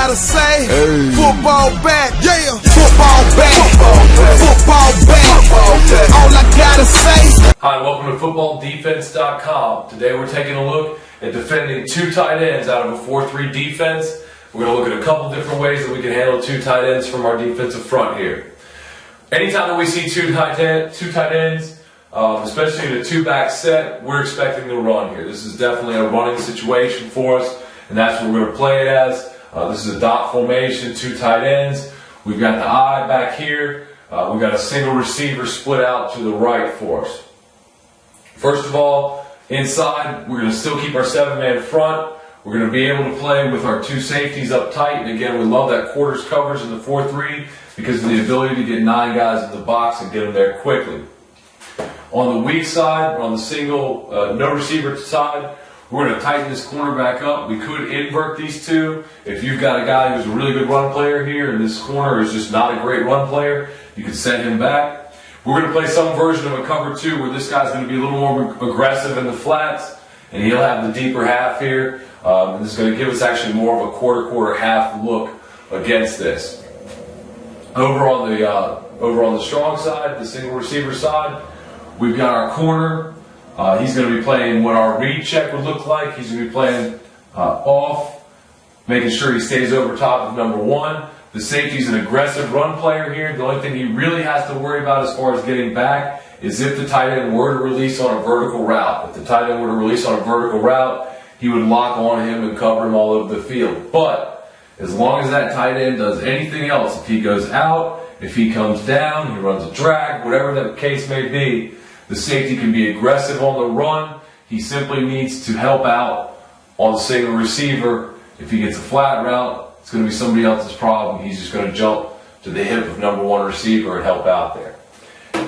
gotta say, football back, yeah, football back, football back, all I gotta say. Hi, welcome to FootballDefense.com. Today we're taking a look at defending two tight ends out of a 4-3 defense. We're going to look at a couple different ways that we can handle two tight ends from our defensive front here. Anytime that we see two tight ends, especially in a two-back set, we're expecting the run here. This is definitely a running situation for us, and that's what we're going to play it as. This is a dot formation, two tight ends. We've got the I back here. We've got a single receiver split out to the right for us. First of all, inside, we're going to still keep our seven-man front. We're going to be able to play with our two safeties up tight. And again, we love that quarters coverage in the 4-3 because of the ability to get 9 guys in the box and get them there quickly. On the weak side, on the single, no receiver side, we're going to tighten this corner back up. We could invert these two. If you've got a guy who's a really good run player here and this corner is just not a great run player, you can set him back. We're going to play some version of a cover 2 where this guy's going to be a little more aggressive in the flats and he'll have the deeper half here. And this is going to give us actually more of a quarter half look against this. Over on the strong side, the single receiver side, we've got our corner. He's going to be playing what our read check would look like. He's going to be playing off, making sure he stays over top of number 1. The safety's an aggressive run player here. The only thing he really has to worry about as far as getting back is if the tight end were to release on a vertical route. If the tight end were to release on a vertical route, he would lock on him and cover him all over the field. But as long as that tight end does anything else, if he goes out, if he comes down, he runs a drag, whatever the case may be, the safety can be aggressive on the run. He simply needs to help out on the single receiver. If he gets a flat route, it's going to be somebody else's problem. He's just going to jump to the hip of number 1 receiver and help out there.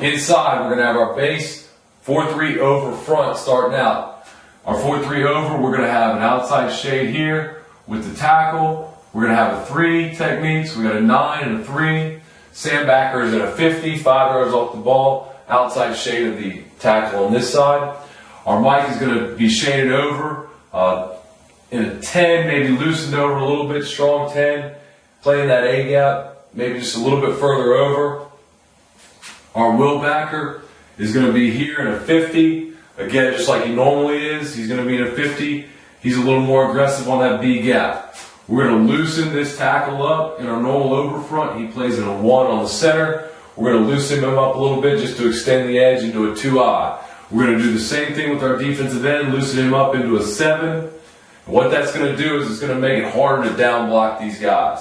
Inside, we're going to have our base 4-3 over front starting out. Our 4-3 over, we're going to have an outside shade here with the tackle. We're going to have a 3 techniques. We got a 9 and a 3. Sam Backer is at a 50, 5 yards off the ball. Outside shade of the tackle on this side. Our mic is going to be shaded over in a 10, maybe loosened over a little bit, strong 10, playing that A gap, maybe just a little bit further over. Our Will Backer is going to be here in a 50. Again, just like he normally is, he's going to be in a 50. He's a little more aggressive on that B gap. We're going to loosen this tackle up in our normal over front. He plays in a 1 on the center. We're going to loosen him up a little bit just to extend the edge into a 2-eye. We're going to do the same thing with our defensive end, loosen him up into a 7. And what that's going to do is it's going to make it harder to down block these guys.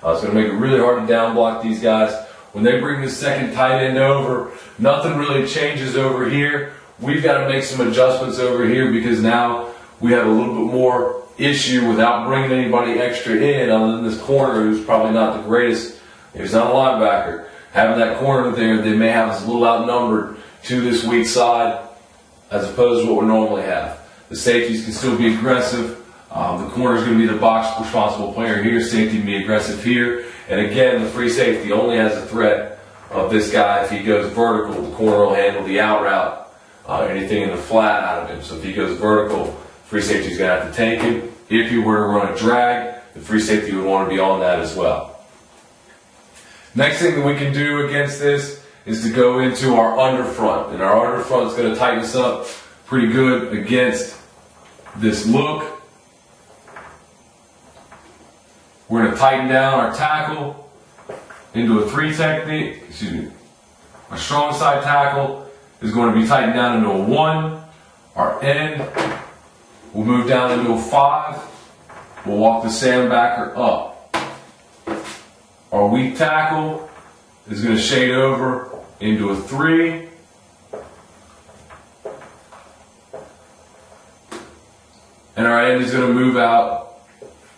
It's going to make it really hard to down block these guys. When they bring the second tight end over, nothing really changes over here. We've got to make some adjustments over here because now we have a little bit more issue without bringing anybody extra in other than this corner who's probably not the greatest. He's not a linebacker. Having that corner there, they may have us a little outnumbered to this weak side as opposed to what we normally have. The safeties can still be aggressive. The corner is going to be the box responsible player here. Safety can be aggressive here. And again, the free safety only has a threat of this guy. If he goes vertical, the corner will handle the out route, anything in the flat out of him. So if he goes vertical, free safety is going to have to take him. If he were to run a drag, the free safety would want to be on that as well. Next thing that we can do against this is to go into our underfront. And our underfront is going to tighten us up pretty good against this look. We're going to tighten down our tackle into a 3 technique. Our strong side tackle is going to be tightened down into a 1. Our end will move down into a 5. We'll walk the Sam Backer up. Our weak tackle is going to shade over into a 3. And our end is going to move out.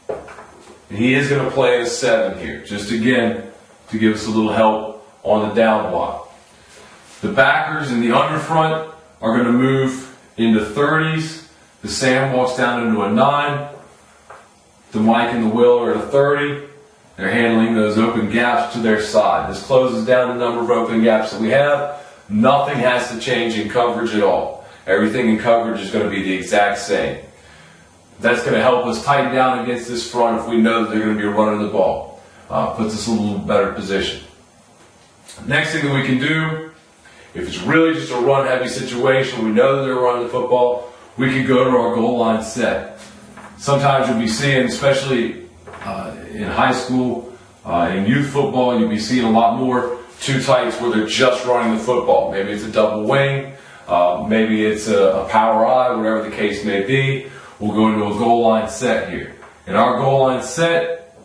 And he is going to play in a 7 here, just again to give us a little help on the down block. The backers in the underfront are going to move into 30s. The Sam walks down into a 9. The Mike and the Will are at a 30. They're handling those open gaps to their side. This closes down the number of open gaps that we have. Nothing has to change in coverage at all. Everything in coverage is going to be the exact same. That's going to help us tighten down against this front if we know that they're going to be running the ball. Puts us in a little better position. Next thing that we can do, if it's really just a run-heavy situation, we know that they're running the football, we can go to our goal line set. Sometimes you'll be seeing, especially in high school, in youth football, you'll be seeing a lot more two tights where they're just running the football. Maybe it's a double wing, maybe it's a power I, whatever the case may be. We'll go into a goal line set here. In our goal line set,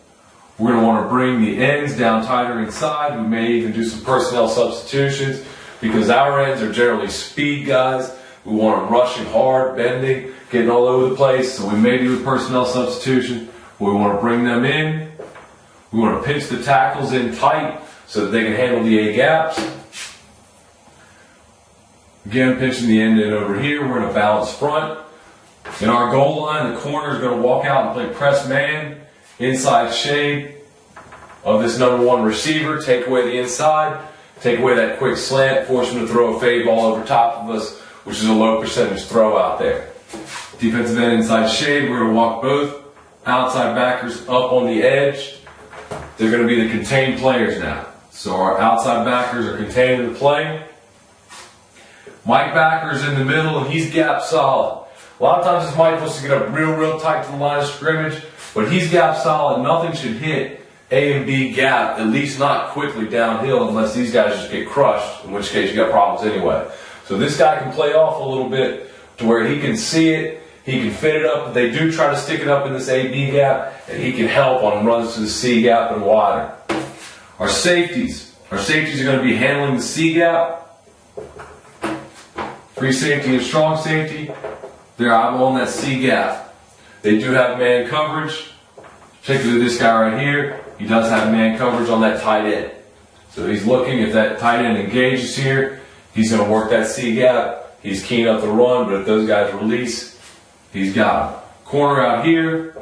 we're going to want to bring the ends down tighter inside. We may even do some personnel substitutions because our ends are generally speed guys. We want them rushing hard, bending, getting all over the place. So we may do a personnel substitution where we want to bring them in. We want to pinch the tackles in tight so that they can handle the A gaps. Again, pinching the end in over here. We're in a balanced front. In our goal line, the corner is going to walk out and play press man, inside shade of this number one receiver, take away the inside, take away that quick slant, force him to throw a fade ball over top of us, which is a low percentage throw out there. Defensive end inside shade, we're going to walk both outside backers up on the edge. They're going to be the contained players now. So our outside backers are contained in the play. Mike Backer's in the middle and he's gap solid. A lot of times this Mike wants to get up real tight to the line of scrimmage, but he's gap solid. Nothing should hit A and B gap, at least not quickly downhill unless these guys just get crushed, in which case you got problems anyway. So this guy can play off a little bit to where he can see it, he can fit it up. They do try to stick it up in this A-B gap, and he can help on runs to the C gap and wider. Our safeties are going to be handling the C gap. Free safety and strong safety, they're out on that C gap. They do have man coverage, particularly this guy right here. He does have man coverage on that tight end. So he's looking, if that tight end engages here, he's going to work that C gap. He's keying up the run, but if those guys release, he's got him. Corner out here.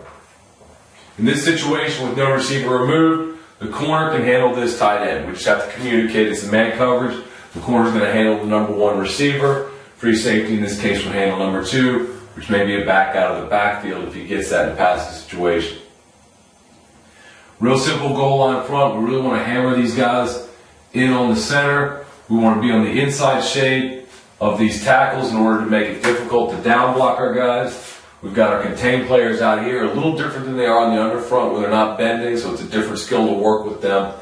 In this situation with no receiver removed, the corner can handle this tight end. We just have to communicate it's the man coverage. The corner's going to handle the number one receiver. Free safety in this case will handle number two, which may be a back out of the backfield if he gets that in a passing situation. Real simple goal line front. We really want to hammer these guys in on the center. We want to be on the inside shade of these tackles in order to make it difficult to down block our guys. We've got our contained players out here, a little different than they are on the underfront where they're not bending, so it's a different skill to work with them.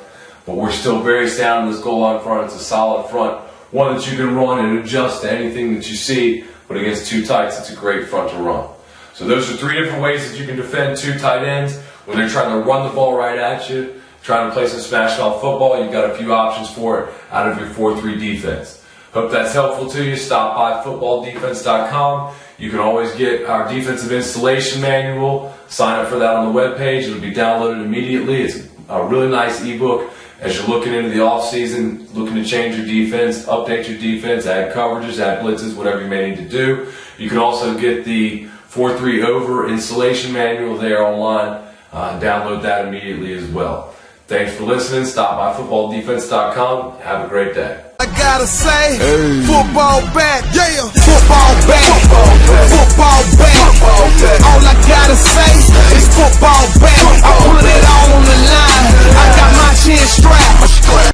But we're still very sound in this goal line front. It's a solid front, one that you can run and adjust to anything that you see, but against two tights, it's a great front to run. So those are three different ways that you can defend two tight ends. When they're trying to run the ball right at you, trying to play some smash mouth football, you've got a few options for it out of your 4-3 defense. Hope that's helpful to you. Stop by footballdefense.com. You can always get our defensive installation manual. Sign up for that on the webpage. It'll be downloaded immediately. It's a really nice ebook as you're looking into the off season, looking to change your defense, update your defense, add coverages, add blitzes, whatever you may need to do. You can also get the 4-3 over installation manual there online. Download that immediately as well. Thanks for listening. Stop by footballdefense.com. Have a great day. I gotta say, football back, yeah, football back, football back, all I gotta say is football back, I put it all on the line, I got my chin strapped,